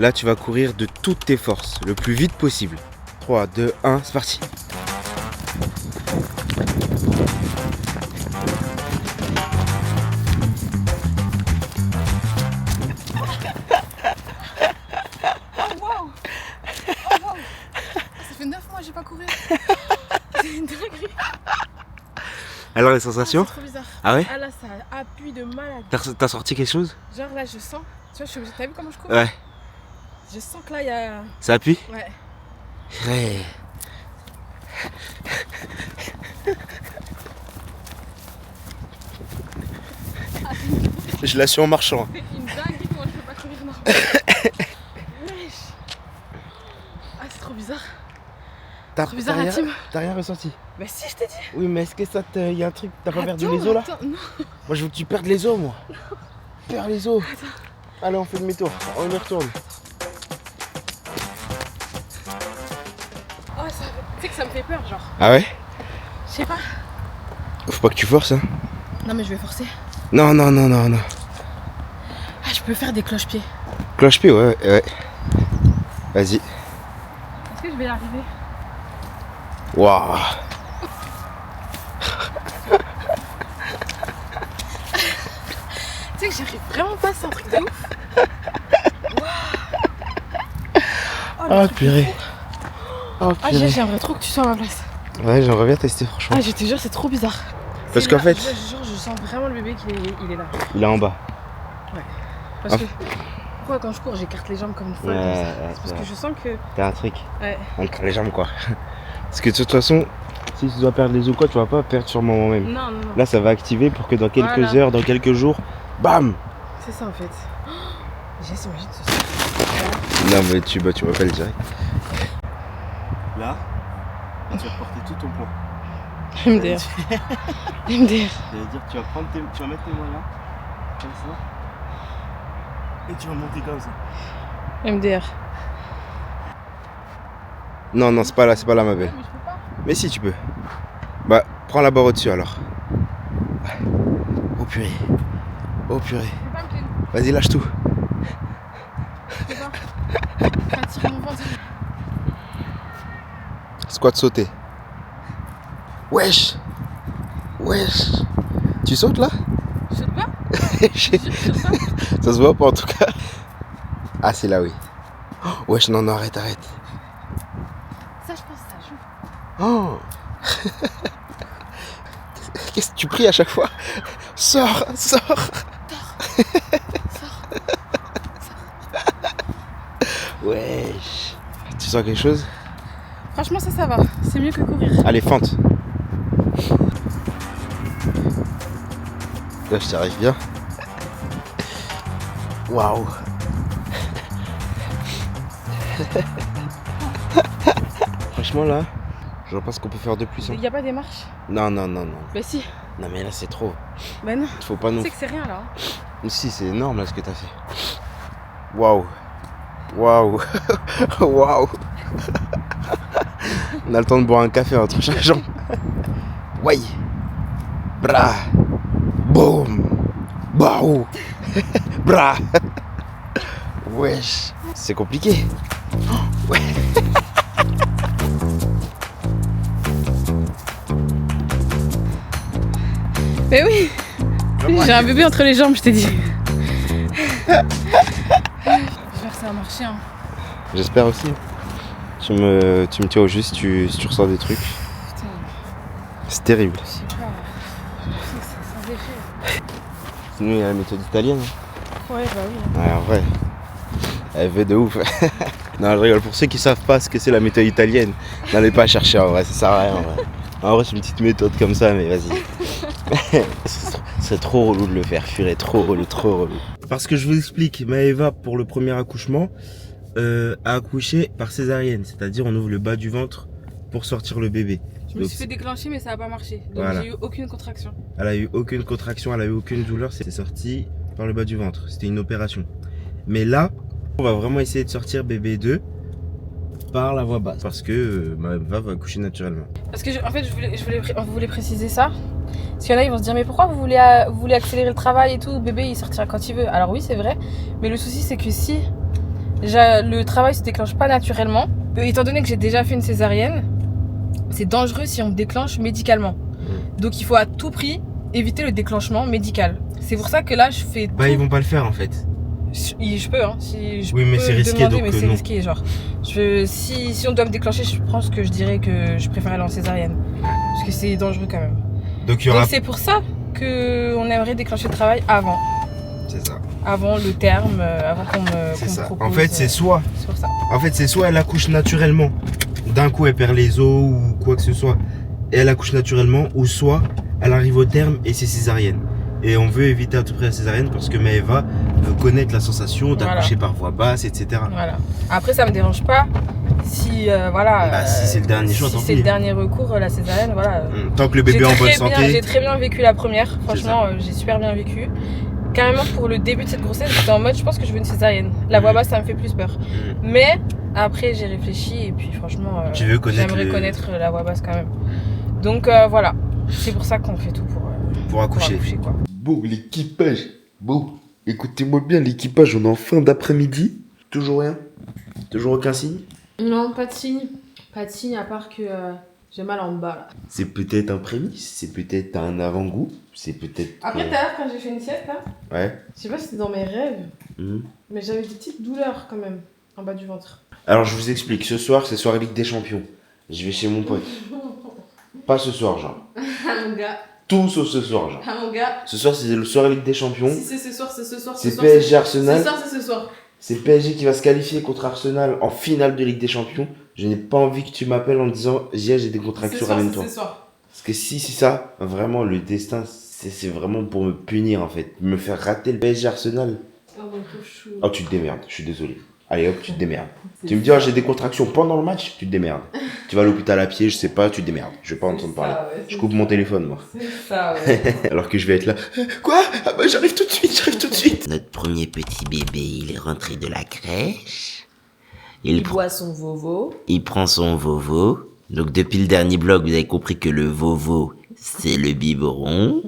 Là, tu vas courir de toutes tes forces, le plus vite possible. 3, 2, 1, c'est parti. Ça fait 9 mois que j'ai pas couru. C'est une dinguerie. Alors les sensations? C'est trop bizarre. Ah ouais? Ah là, ça appuie de malade. T'as sorti quelque chose? Genre là, je sens. Tu vois, je suis obligée. T'as vu comment je cours? Ouais. Je sens que là, il y a. Ça appuie? Ouais. Ouais. Je la suis en marchant. C'est une dinguerie comment je peux pas courir normalement. Wesh. Ah, c'est trop bizarre. T'as bizarre, la team. rien ressenti? Bah si, je t'ai dit. Oui, mais est-ce que ça y a un truc? T'as pas perdu Attends, les os là? attends, non. Moi je veux que tu perdes les os, moi. Perds les os. Allez, on fait demi-tour. On y retourne. Oh, tu sais que ça me fait peur, genre. Ah ouais? Je sais pas. Faut pas que tu forces, hein. Non, mais je vais forcer. Non. Ah, je peux faire des cloche-pieds. Cloche-pied, ouais. Vas-y. Est-ce que je vais y arriver? Waouh. Tu sais que j'arrive vraiment pas, c'est un truc de ouf. Ah purée. Oh, Ah, purée. j'aimerais trop que tu sois à ma place. Ouais, j'aimerais bien tester franchement. Ah, je te jure, c'est trop bizarre. Parce C'est qu'en là, fait- je sens vraiment le bébé il est là. Il est en bas. Parce Ah. que. Pourquoi quand je cours, j'écarte les jambes comme une folle Ouais, comme ça? ouais, C'est parce ouais. que je sens que. T'as un truc Ouais. entre les jambes, quoi. Parce que de toute façon, si tu dois perdre les os, quoi, tu vas pas perdre sur le moment même. Non. Là, ça va activer pour que dans quelques Voilà. heures, dans quelques jours, bam. C'est ça en fait. Oh, Jess, imagine ce Non, mais tu m'appelles direct. Là, tu vas porter tout ton poids. MDR. MDR. C'est-à-dire tu vas mettre tes mains là, comme ça, et tu vas monter comme ça. MDR. Non, c'est pas là, ma belle. Mais je peux pas. Mais si, tu peux. Bah, prends la barre au-dessus alors. Oh purée. Je peux pas me tenir. Vas-y, lâche tout. Je peux pas. Attire mon ventre. Squat sauté. Wesh. Tu sautes là? Je saute pas. Ça Je saute pas. se voit pas en tout cas. Ah, c'est là, oui. Oh, wesh, non, arrête. Ça, je pense que ça joue. Oh. Qu'est-ce que tu pries à chaque fois? Sors. Wesh. Tu sens quelque chose? Franchement, ça va. C'est mieux que courir. Allez, fente. Là, je t'arrive bien. Waouh. Franchement, là, je pense qu'on peut faire de plus. Hein. Il y a pas des marches? Non. Bah si. Non, mais là, c'est trop. Bah non. Faut pas Tu nous. sais que c'est rien là. Si, c'est énorme là ce que t'as fait. Waouh. Waouh. On a le temps de boire un café entre chaque jambe. Ouais. Bra. Boum. Waouh. Bra. Wesh. C'est compliqué. Oh, ouais. Mais oui. J'ai un bébé entre les jambes, je t'ai dit. J'espère que ça va marcher. Hein. J'espère aussi. Tu me tiens au juste si tu ressens des trucs. Putain, C'est terrible. je sais pas. Je sens que c'est sans effet. Sinon, il y a la méthode italienne. Hein. Ouais, bah oui. Ouais, en vrai. Elle fait de ouf. Non, je rigole. Pour ceux qui savent pas ce que c'est la méthode italienne, n'allez pas chercher en vrai, ça sert à rien en vrai. En vrai, c'est une petite méthode comme ça, mais vas-y. C'est trop relou de le faire, furet, trop relou. Parce que je vous explique, Maëva, pour le premier accouchement, a accouché par césarienne, c'est-à-dire on ouvre le bas du ventre pour sortir le bébé. Je me suis fait déclencher, mais ça n'a pas marché. Donc Voilà. j'ai eu aucune contraction. Elle a eu aucune contraction, elle a eu aucune douleur, c'est sorti par le bas du ventre. C'était une opération. Mais là, on va vraiment essayer de sortir bébé 2 par la voie basse. Parce que Maëva va accoucher naturellement. Parce que en fait, on voulait préciser ça. Parce qu'il y en a, ils vont se dire, mais pourquoi vous voulez accélérer le travail et tout, bébé il sortira quand il veut. Alors oui, c'est vrai. Mais le souci, c'est que si le travail se déclenche pas naturellement. Étant donné que j'ai déjà fait une césarienne, c'est dangereux si on me déclenche médicalement. Donc il faut à tout prix éviter le déclenchement médical. C'est pour ça que là je fais. Bah, ils vont pas le faire en fait. Je peux, hein. Si je Oui, mais peux c'est risqué, demander, donc mais c'est non. risqué, genre. Si on doit me déclencher, je pense que je dirais que je préfère aller en césaриenne. Parce que c'est dangereux quand même. Donc il y aura. Donc c'est pour ça qu'on aimerait déclencher le travail avant. C'est ça. Avant le terme, avant qu'on me C'est ça. propose. En fait, c'est soit. C'est pour ça. En fait, c'est soit elle accouche naturellement. D'un coup, elle perd les os ou quoi que ce soit. Et elle accouche naturellement. Ou soit elle arrive au terme et c'est césarienne. Et on veut éviter à tout prix la césarienne parce que Maëva veut connaître la sensation d'accoucher par voie basse, etc. Voilà. Après, ça me dérange pas si voilà. Bah, si c'est le dernier choix, tant si c'est pis. le dernier recours, la césarienne, voilà. Tant que le bébé est en bonne santé. J'ai très bien vécu la première. Franchement, j'ai super bien vécu. Carrément pour le début de cette grossesse, j'étais en mode, je pense que je veux une césarienne. La voix basse, ça me fait plus peur. Mais après, j'ai réfléchi et puis franchement, j'aimerais connaître la voix basse quand même. Donc voilà, c'est pour ça qu'on fait tout pour accoucher quoi. Bon, l'équipage. Bon, écoutez-moi bien, l'équipage, on est en fin d'après-midi. Toujours rien? Toujours aucun signe? Non, pas de signe. Pas de signe à part que j'ai mal en bas là. C'est peut-être un prémisse, c'est peut-être un avant-goût, c'est peut-être. Après, tout à l'heure, quand j'ai fait une sieste là, ouais. Je sais pas si c'était dans mes rêves, mais j'avais des petites douleurs quand même en bas du ventre. Alors, je vous explique, ce soir, c'est soirée Ligue des Champions. Je vais chez mon pote. Pas ce soir, genre. Ah mon gars. Tout sauf ce soir, genre. Ah mon gars. Ce soir, c'est le soir Ligue des Champions. Si c'est ce soir, c'est ce soir. C'est PSG Arsenal. Ce soir, c'est ce soir. C'est PSG qui va se qualifier contre Arsenal en finale de Ligue des Champions. Je n'ai pas envie que tu m'appelles en disant Zia, j'ai des contractions, ramène-toi. Parce que si c'est ça, vraiment, le destin, c'est vraiment pour me punir en fait. Me faire rater le PSG Arsenal. Oh mon chou. Oh, tu te démerdes, je suis désolé. Allez hop, tu te démerdes. Tu me dis, oh, j'ai des contractions pendant le match, tu te démerdes. Tu vas à l'hôpital à pied, je sais pas, tu te démerdes. Je vais pas entendre parler. Ouais, je coupe mon téléphone, moi. C'est ça, ouais. Alors que je vais être là. Quoi? Ah bah j'arrive tout de suite. Notre premier petit bébé, il est rentré de la crèche. Il boit son vovo. Il prend son vovo. Donc depuis le dernier vlog, vous avez compris que le vovo, c'est le biberon.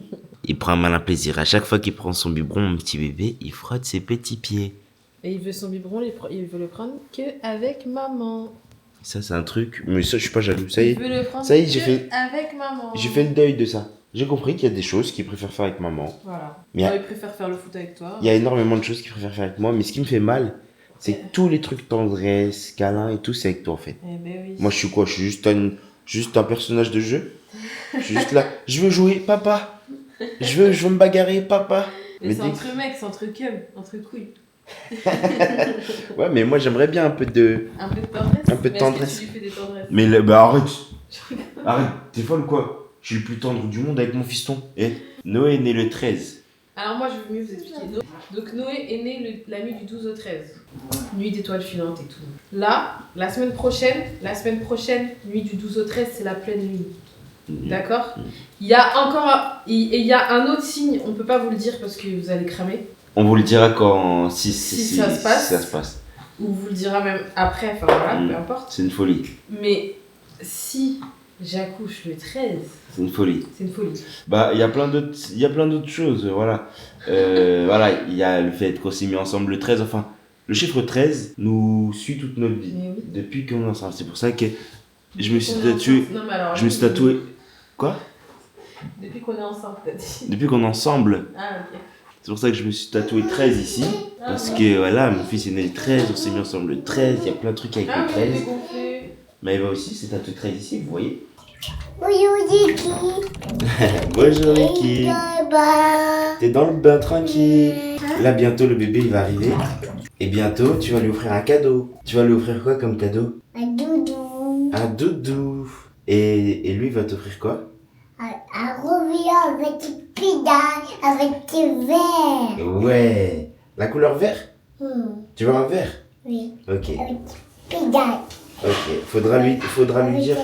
Il prend un malin plaisir. À chaque fois qu'il prend son biberon, mon petit bébé, il frotte ses petits pieds. Et il veut son biberon, il veut le prendre que avec maman. Ça, c'est un truc. Mais ça, je suis pas jaloux. Ça y est. Il veut le prendre ça y est, j'ai fait. Avec maman. J'ai fait le deuil de ça. J'ai compris qu'il y a des choses qu'il préfère faire avec maman. Voilà. Mais il préfère faire le foot avec toi. Il y a énormément de choses qu'il préfère faire avec moi. Mais ce qui me fait mal, c'est que tous les trucs tendresse, câlin et tout, c'est avec toi en fait. Eh ben oui. Moi, je suis quoi? Je suis juste un personnage de jeu. Je suis juste là. Je veux jouer, papa. Je veux me bagarrer, papa. Mais c'est entre mecs, c'est entre cum, entre couilles. Ouais, mais moi j'aimerais bien un peu de tendresse. Un peu de tendresse. Mais est-ce que tu lui fais des tendresses? Mais bah arrête, t'es folle quoi? Je suis le plus tendre du monde avec mon fiston. Et Noé est né le 13. Alors moi je veux mieux vous expliquer. Donc Noé est né la nuit du 12 au 13. Nuit d'étoiles filantes et tout. Là, la semaine prochaine, nuit du 12 au 13, c'est la pleine lune. D'accord? Il y a encore il y a un autre signe, on peut pas vous le dire parce que vous allez cramer. On vous le dira quand si ça se passe. Ou vous le dira même après, enfin voilà, peu importe. C'est une folie. Mais si j'accouche le 13, c'est une folie. C'est une folie. Bah il y a plein d'autres choses, voilà. Voilà, il y a le fait qu'on s'est mis ensemble le 13, enfin le chiffre 13 nous suit toute notre vie. Oui. Depuis qu'on est ensemble, c'est pour ça que je me suis tatoué. Quoi? Depuis qu'on est ensemble, t'as dit. Depuis qu'on est ensemble. Ah, ok. C'est pour ça que je me suis tatoué 13 ici. Parce que voilà, mon fils est né le 13, on s'est mis ensemble le 13, il y a plein de trucs avec le 13. Maëva aussi, c'est tatoué 13 ici, vous voyez. Bonjour Ricky. Bonjour Ricky. T'es dans le bain tranquille. Là bientôt le bébé il va arriver. Et bientôt tu vas lui offrir un cadeau. Tu vas lui offrir quoi comme cadeau? Un doudou. Un doudou. Et lui il va t'offrir quoi? Un rovillon avec des pédales, avec des verres. Ouais. La couleur vert? Tu veux un vert? Oui. Ok. Avec des pédales. Ok. Faudra lui dire.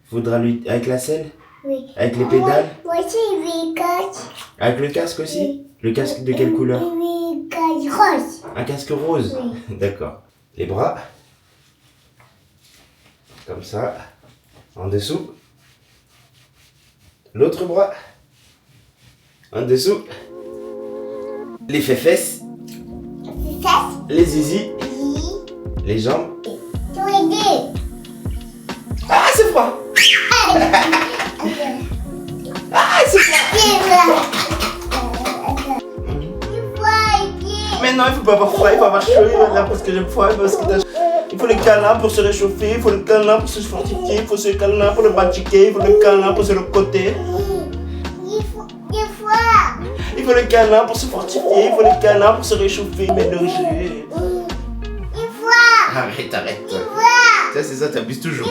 Faudra lui. Avec la selle? Oui. Avec les pédales? Moi aussi, il veut casque. Avec le casque aussi? Oui. Le casque de quelle couleur? Oui, casque rose. Un casque rose? Oui. D'accord. Les bras. Comme ça. En dessous. L'autre bras. En dessous. Les fesses. Les zizi. Les jambes. Tous les deux. Ah, c'est froid. Ah, c'est froid. Mais non, il faut pas avoir froid, il faut avoir chaud. Là, parce que j'aime froid, parce que il faut le câlin pour se réchauffer, il faut le câlin pour se fortifier, il faut le câlin pour le pratiquer, il faut le câlin pour se le côté. Il faut le câlin pour se fortifier, il faut le câlin pour se réchauffer, mélanger. Arrête. Ça, c'est ça, t'abuses toujours.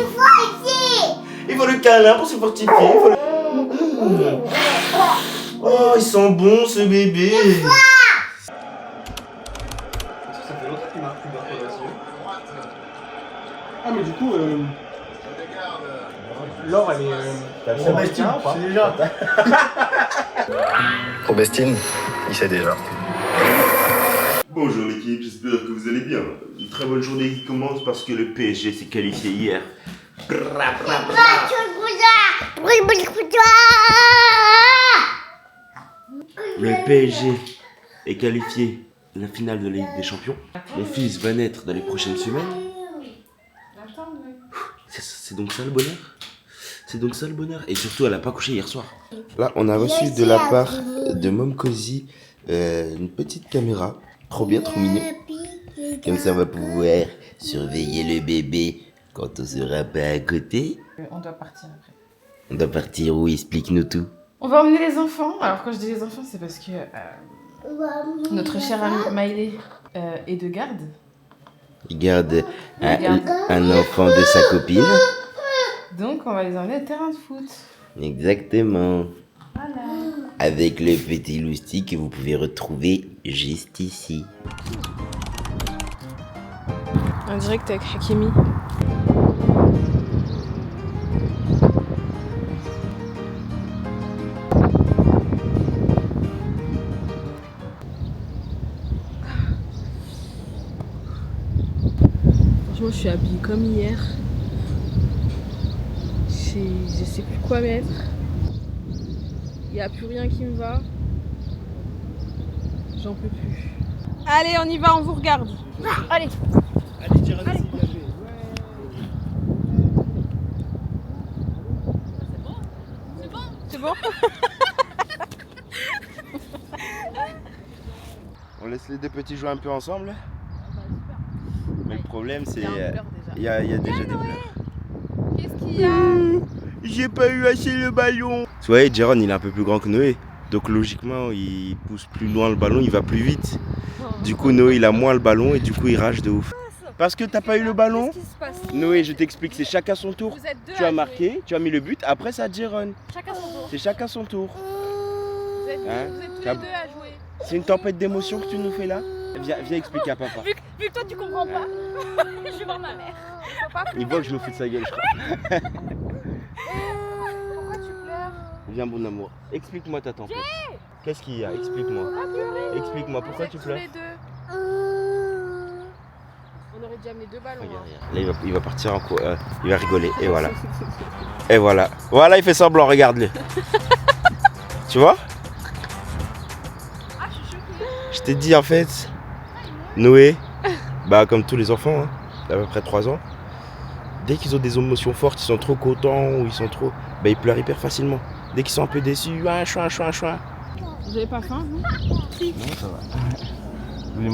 Il faut le câlin pour se fortifier, il faut le... Oh, ils sont bons, ce bébé. Ça fait longtemps qu'il marque plus d'informations. Ah mais du coup, Laure elle est... Robestine, c'est déjà. Robestine, il sait déjà. Bonjour l'équipe, j'espère que vous allez bien. Une très bonne journée qui commence parce que le PSG s'est qualifié hier. Le PSG est qualifié à la finale de la Ligue des Champions. Mon fils va naître dans les prochaines semaines. C'est donc ça le bonheur? C'est donc ça le bonheur? Et surtout, elle a pas couché hier soir. Là, on a reçu de la part de Mom Cozy une petite caméra. Trop bien, trop mignon. Comme ça, on va pouvoir surveiller le bébé quand on sera pas à côté. On doit partir après. On doit partir où? Explique-nous tout. On va emmener les enfants. Alors quand je dis les enfants, c'est parce que notre cher ami Maïlé est de garde. Il garde un enfant de sa copine. Donc on va les emmener au terrain de foot. Exactement. Voilà. Avec le petit lousti que vous pouvez retrouver juste ici. En direct avec Hakimi. Franchement, je suis habillée comme hier. Je sais plus quoi mettre. Il n'y a plus rien qui me va. J'en peux plus. Allez, on y va, on vous regarde. Allez. Allez, tire allez. C'est bon? On laisse les deux petits jouer un peu ensemble. Mais le problème, c'est il y a déjà des pleurs. Qu'est-ce qu'il y a? J'ai pas eu assez le ballon. Vous voyez, Jérôme, il est un peu plus grand que Noé. Donc logiquement, il pousse plus loin le ballon, il va plus vite. Du coup, Noé, il a moins le ballon et du coup, il rage de ouf. Parce que t'as pas eu le ballon. Qu'est-ce qui se passe? Noé, je t'explique, c'est chacun son tour. Vous êtes deux Tu as à marqué, jouer. tu as mis le but, après ça Jérôme. Chacun son tour. C'est chacun son tour. Vous êtes, Hein? vous êtes tous T'as- les deux à jouer. C'est une tempête d'émotions que tu nous fais là. Viens expliquer à papa. Vu que toi tu comprends pas, je vais voir ma mère. Faut pas Il voit que je me fous de sa gueule, je crois. Pourquoi tu pleures? Viens, bon amour, explique-moi ta tempête. Qu'est-ce qu'il y a? Explique-moi. Explique-moi, pourquoi Vous tu êtes pleures? tous les deux. On aurait dû amener deux ballons. Regarde, hein. regarde. Là, il va partir en cours. Il va rigoler. Et voilà. Et voilà. Voilà, il fait semblant. Regarde-le. Tu vois? Ah, je suis choquée. Je t'ai dit en fait, Noé, bah comme tous les enfants, hein, d'à peu près 3 ans, dès qu'ils ont des émotions fortes, ils sont trop contents ou ils sont trop, bah ils pleurent hyper facilement. Dès qu'ils sont un peu déçus, chouin. Vous avez pas faim, vous? Non, ça va. Vous voulez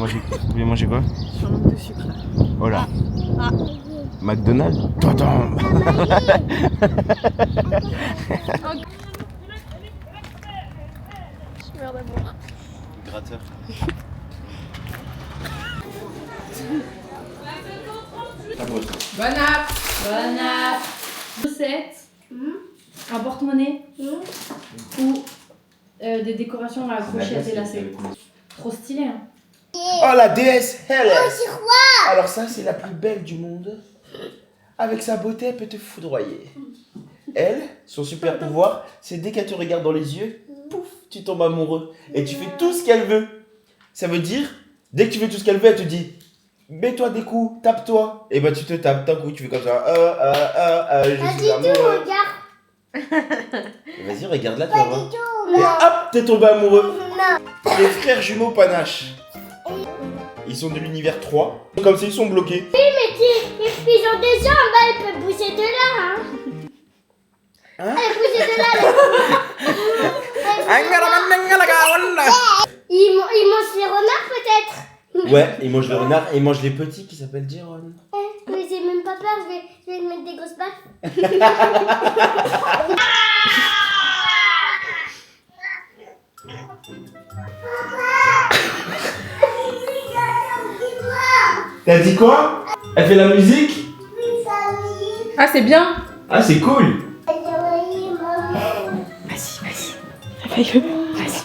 manger quoi? Je suis en manque de sucre là. Oh là. Ah. McDonald's? Attends. Je meurs d'amour. Gratteur. Bonne app. Bonne app. Chaussettes, un porte-monnaie ou des décorations à crochettes et lacets. Trop stylé, hein. Oh la déesse Hélène. Alors ça c'est la plus belle du monde. Avec sa beauté elle peut te foudroyer. Elle, son super pouvoir, c'est dès qu'elle te regarde dans les yeux, pouf, tu tombes amoureux. Et tu fais tout ce qu'elle veut. Ça veut dire, dès que tu fais tout ce qu'elle veut, elle te dit mets-toi des coups, tape-toi. Et bah tu te tapes d'un coup, tu fais comme ça. Je suis amoureux. Et vas-y, regarde-la, tu vas voir. Et hop, t'es tombé amoureux. Les frères jumeaux panache. Ils sont de l'univers 3. Comme ça, ils sont bloqués. Ils ont des jambes, hein, ils peuvent bouger de là. Hein. Hein? Allez, bouger de là. Ils mangent les renards peut-être. Ouais, ils mangent le renard et ils mangent les petits qui s'appellent Jérôme. Mais j'ai même pas peur, je vais mettre des grosses baffes. T'as dit quoi? Elle fait la musique? Ah, c'est bien. Ah, c'est cool. Réveille-le. Vas-y.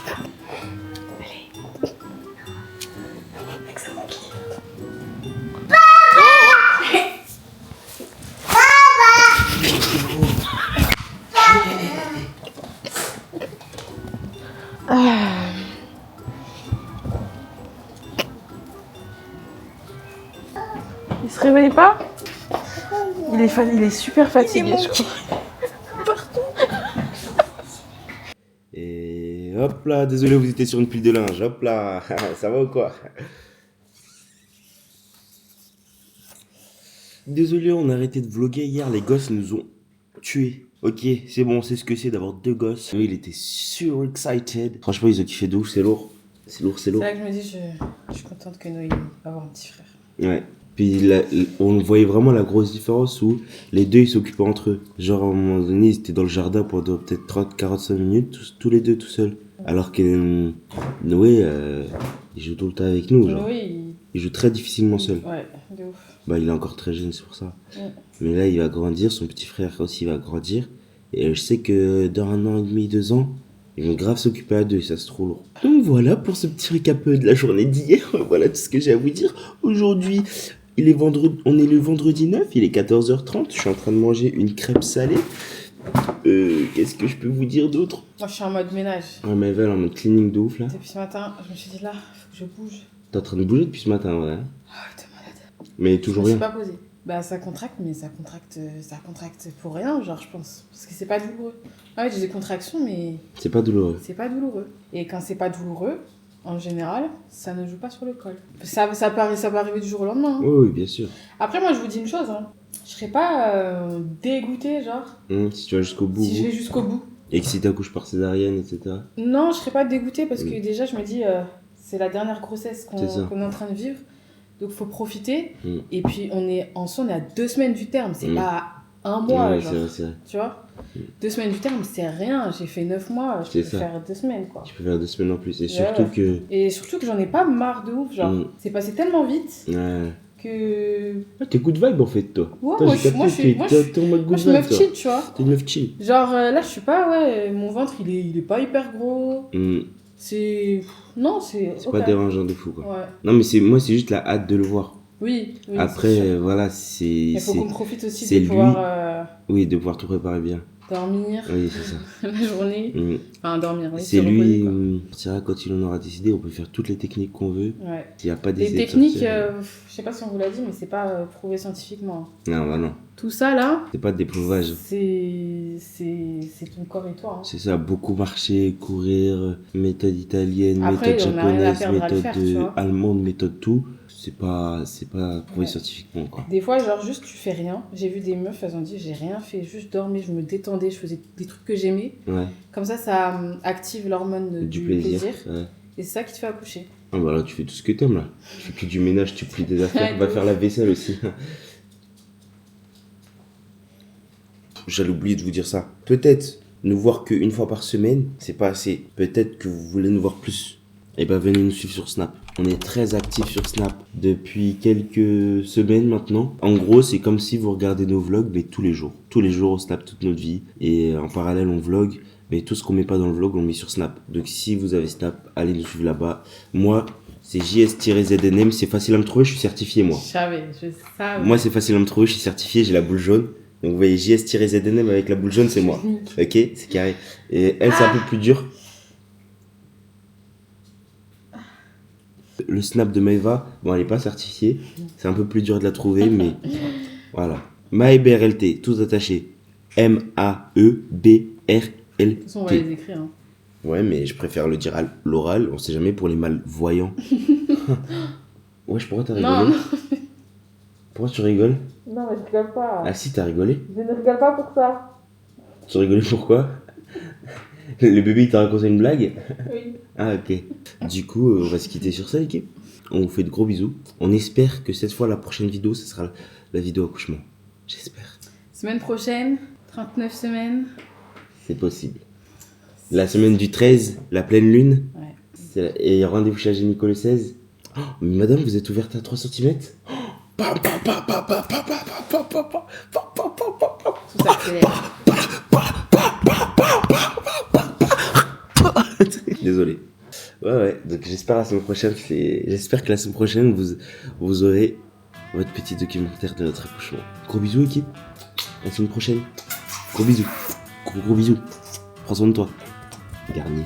Il se réveille pas? Il est super fatigué, je crois. Et hop là, désolé, vous étiez sur une pile de linge. Hop là, ça va ou quoi? Désolé, on a arrêté de vlogger hier, les gosses nous ont tués. Ok, c'est bon, on sait ce que c'est d'avoir 2 gosses. Lui, il était sur excited. Franchement, ils ont kiffé de ouf, c'est lourd. C'est lourd, c'est lourd. C'est là que je me dis, je suis contente que Noé va avoir un petit frère. Ouais. Puis on voyait vraiment la grosse différence où les deux ils s'occupaient entre eux. Genre à un moment donné, ils étaient dans le jardin pendant peut-être 30-45 minutes, tous les deux tout seuls. Alors que Noé, il joue tout le temps avec nous. Genre. Noé, Il joue très difficilement seul. Ouais, de ouf. Bah, il est encore très jeune, c'est pour ça. Ouais. Mais là, il va grandir, son petit frère aussi va grandir. Et je sais que dans 1 an et demi, 2 ans, ils vont grave s'occuper à 2, ça c'est trop lourd. Donc voilà pour ce petit récap de la journée d'hier. Voilà tout ce que j'ai à vous dire. Aujourd'hui, on est le vendredi 9, il est 14h30. Je suis en train de manger une crêpe salée. Qu'est-ce que je peux vous dire d'autre? Moi, je suis en mode ménage. Ouais, mais elle va en mode cleaning de ouf là. Depuis ce matin, je me suis dit là, faut que je bouge. T'es en train de bouger depuis ce matin, ouais. Ah, t'es malade. Mais toujours Je me rien. suis pas posée. Bah, ça contracte, mais ça contracte pour rien, genre, je pense. Parce que c'est pas douloureux. Ah ouais, j'ai des contractions, mais C'est pas douloureux. c'est pas douloureux. Et quand c'est pas douloureux, en général, ça ne joue pas sur le col. Ça peut arriver du jour au lendemain. Hein. Oui, bien sûr. Après, moi, je vous dis une chose, hein. Je serais pas dégoûtée, genre, Si tu vas jusqu'au bout. si je vais jusqu'au bout. Et que si t'accouches par césarienne, etc. Non, je serais pas dégoûtée parce que déjà, je me dis, c'est la dernière grossesse C'est ça. qu'on est en train de vivre. Donc, faut profiter. Mm. Et puis, on est à 2 semaines du terme. C'est pas 1 mois, Ouais, genre. c'est vrai. Tu vois 2 semaines du terme, c'est rien. J'ai fait 9 mois, je C'est peux ça. faire 2 semaines, quoi. Tu peux faire 2 semaines en plus. Et Ouais, surtout ouais. que. Et surtout que j'en ai pas marre de ouf. Genre, c'est passé tellement vite Ouais. que. Ah, t'es good vibe en fait, toi. Ouais, Toi, moi, j'ai je- moi, je capté, suis- moi, t'es en mode Moi, good je suis vibe, meuf toi. chill, tu vois. T'es une meuf chill. Genre, là, je suis pas, ouais, mon ventre, il est pas hyper gros. C'est. Non, c'est. C'est ok. pas dérangeant de fou, quoi. Ouais. Non, mais moi, c'est juste la hâte de le voir. Oui, oui. c'est Après, sûr. voilà, Il faut qu'on profite aussi c'est de lui. pouvoir Oui, de pouvoir tout préparer bien. dormir Oui, c'est ça. la journée. Mm. Enfin, dormir, oui. C'est se reposer, lui, quoi. on partira quand il en aura décidé. On peut faire toutes les techniques qu'on veut. Ouais. S'il n'y a pas Les d'essai de techniques, sorcière. je sais pas si on vous l'a dit, mais c'est pas prouvé scientifiquement. Non, bah non. Tout ça là, C'est pas de déprouvage. c'est ton corps et toi. Hein. C'est ça, beaucoup marcher, courir, méthode italienne, Après, méthode on a rien à japonaise, perdre à le méthode faire, tu vois. allemande, méthode tout. C'est pas prouvé Ouais. scientifiquement, quoi. Des fois, genre juste tu fais rien. J'ai vu des meufs, elles ont dit j'ai rien fait, juste dormi, je me détendais, je faisais des trucs que j'aimais. Ouais, Comme ça active l'hormone du plaisir. Ouais. Et c'est ça qui te fait accoucher. Ah bah là, tu fais tout ce que t'aimes, là. Tu fais que du ménage, tu plies des affaires, Ouais, va de faire la vaisselle aussi. J'allais oublier de vous dire ça. Peut-être nous voir qu'une fois par semaine, c'est pas assez. Peut-être que vous voulez nous voir plus. Eh ben venez nous suivre sur Snap. On est très actifs sur Snap depuis quelques semaines maintenant. En gros, c'est comme si vous regardez nos vlogs, mais tous les jours. Tous les jours, on snap toute notre vie. Et en parallèle, on vlog. Mais tout ce qu'on met pas dans le vlog, on le met sur Snap. Donc si vous avez Snap, allez nous suivre là-bas. Moi, c'est JS-ZNM. C'est facile à me trouver, je suis certifié, moi. Je savais. Moi, c'est facile à me trouver, je suis certifié, j'ai la boule jaune. Donc vous voyez JS-ZNM avec la boule jaune, c'est moi. Ok, c'est carré. Et elle, c'est un peu plus dur. Le snap de Maeva, bon, elle n'est pas certifiée. C'est un peu plus dur de la trouver, mais voilà. MaeBRLT, tous attachés. M-A-E-B-R-L-T. De toute façon, on va les écrire. Hein. Ouais, mais je préfère le dire à l'oral, on sait jamais pour les malvoyants. Wesh, pourquoi t'as Non, rigolé? non. Pourquoi tu rigoles? Non, mais je rigole pas. Ah si, t'as rigolé. Je ne rigole pas pour ça. Tu rigolais pourquoi? Le bébé il t'a raconté une blague? Oui. Ah ok. Du coup, on va se quitter sur ça, l'équipe. On vous fait de gros bisous. On espère que cette fois, la prochaine vidéo, ce sera la vidéo accouchement. J'espère. Semaine prochaine, 39 semaines. C'est possible. La semaine du 13, la pleine lune. Ouais. Et rendez-vous chez la gynéco le 16. Oh, mais madame, vous êtes ouverte à 3 cm? Tout s'accélère. Désolé. Ouais, donc j'espère que la semaine prochaine, vous aurez votre petit documentaire de notre accouchement. Gros bisous, équipe. La semaine prochaine. Gros bisous. Gros bisous. Prends soin de toi. Garnier.